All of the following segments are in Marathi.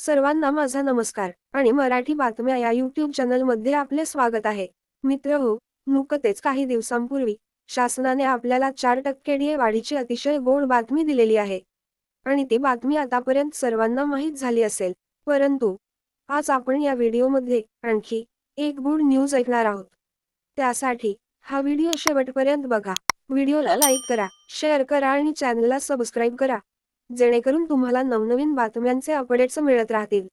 सर्वांना माझा नमस्कार आणि मराठी बातम्या या यूट्यूब चॅनलमध्ये आपले स्वागत आहे. मित्रहो, नुकतेच काही दिवसांपूर्वी शासनाने आपल्याला 4% डीए वाढीची अतिशय गोड बातमी दिलेली आहे. आणि ती बातमी आतापर्यंत सर्वांना माहीत झाली असेल. परंतु आज आपण या व्हिडिओमध्ये आणखी एक गुड न्यूज ऐकणार आहोत. त्यासाठी हा व्हिडिओ शेवटपर्यंत बघा. व्हिडिओला लाईक करा, शेअर करा आणि चॅनलला सबस्क्राईब करा, जेणेकरून तुम्हाला नवनवीन बातम्यांचे अपडेट्स मिळत राहतील.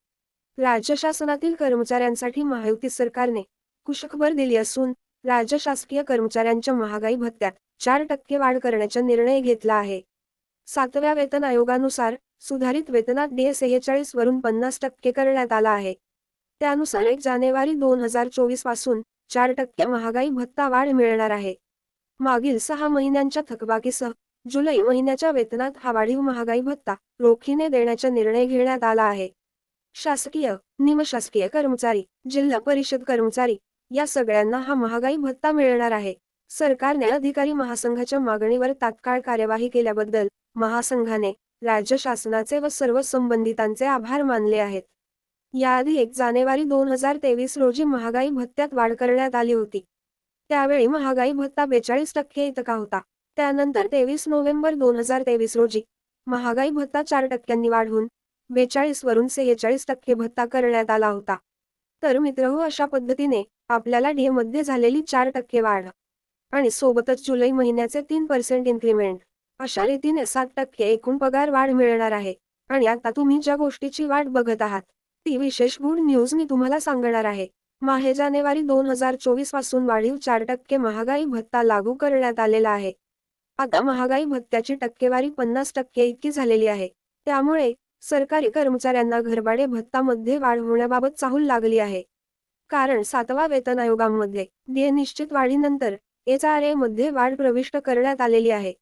राज्य शासनातील कर्मचाऱ्यांसाठी महायुती सरकारने खुशखबर दिली असून राज्य शासकीय कर्मचाऱ्यांच्या महागाई भत्त्यात 4% वाढ करण्याचा निर्णय घेतला आहे. 7व्या वेतन आयोगानुसार सुधारित वेतनात डीए 46 वरून 50% करण्यात आला आहे. त्यानुसार 1 जानेवारी 2024 पासून 4% महागाई भत्ता वाढ मिळणार आहे. मागील 6 महिन्यांच्या थकबाकीसह जुलै महिन्याच्या वेतनात हा वाढीव महागाई भत्ता रोखीने देण्याचा निर्णय घेण्यात आला आहे. शासकीय, निमशासकीय कर्मचारी, जिल्हा परिषद कर्मचारी या सगळ्यांना हा महागाई भत्ता मिळणार आहे. सरकारने अधिकारी महासंघाच्या मागणीवर तात्काळ कार्यवाही केल्याबद्दल महासंघाने राज्य शासनाचे व सर्व संबंधितांचे आभार मानले आहेत. याआधी 1 जानेवारी 2023 रोजी महागाई भत्त्यात वाढ करण्यात आली होती. त्यावेळी महागाई भत्ता 42% इतका होता. त्यानंतर 23 नोव्हेंबर 2023 रोजी महागाई भत्ता 4% वाढवून 42 वरून 46% भत्ता करण्यात आला होता. तर मित्रहो, अशा पद्धतीने आपल्याला डीए मध्ये झालेली 4% वाढ आणि सोबतच जुलै महिन्याचे 3% इन्क्रीमेंट अशा रीतीने 7% एकूण पगार वाढ मिळणार आहे. आणि आता तुम्ही ज्या गोष्टीची वाट बघत आहात ती विशेष गुड न्यूज मी तुम्हाला सांगणार आहे. जानेवारी 2024 पासून वाढीव 4% महागाई भत्ता लागू करण्यात आलेला आहे. आता महागाई भत्त्याची टक्केवारी 50% इतकी झालेली आहे. त्यामुळे सरकारी कर्मचाऱ्यांना घरभाडे भत्तामध्ये वाढ होण्याबाबत चाहूल लागली आहे. कारण 7व्या वेतन आयोगामध्ये डीए निश्चित वाढीनंतर एचआरए मध्ये वाढ प्रविष्ट करण्यात आलेली आहे.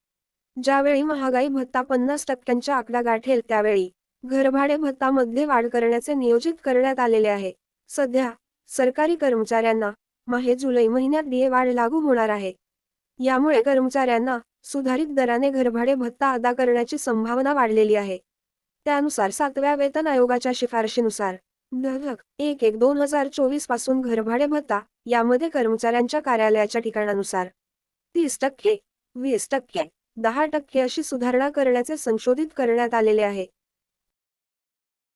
ज्यावेळी महागाई भत्ता 50%च्या आकडा गाठेल त्यावेळी घरभाडे भत्तामध्ये वाढ करण्याचे नियोजित करण्यात आलेले आहे. सध्या सरकारी कर्मचाऱ्यांना जुलै महिन्यात डीए वाढ लागू होणार आहे. यामुळे कर्मचाऱ्यांना सुधारित दराने घरभाडे भत्ता अदा करण्याची संभावना वाढलेली आहे. त्यानुसार 7व्या वेतन आयोगाच्या शिफारशीनुसार 1/1/2024 पासून घरभाडे भत्ता यामध्ये कर्मचाऱ्यांच्या कार्यालयाच्या ठिकाणानुसार 30%, 20%, 10% अशी सुधारणा करण्याचे संशोधित करण्यात आलेले आहे.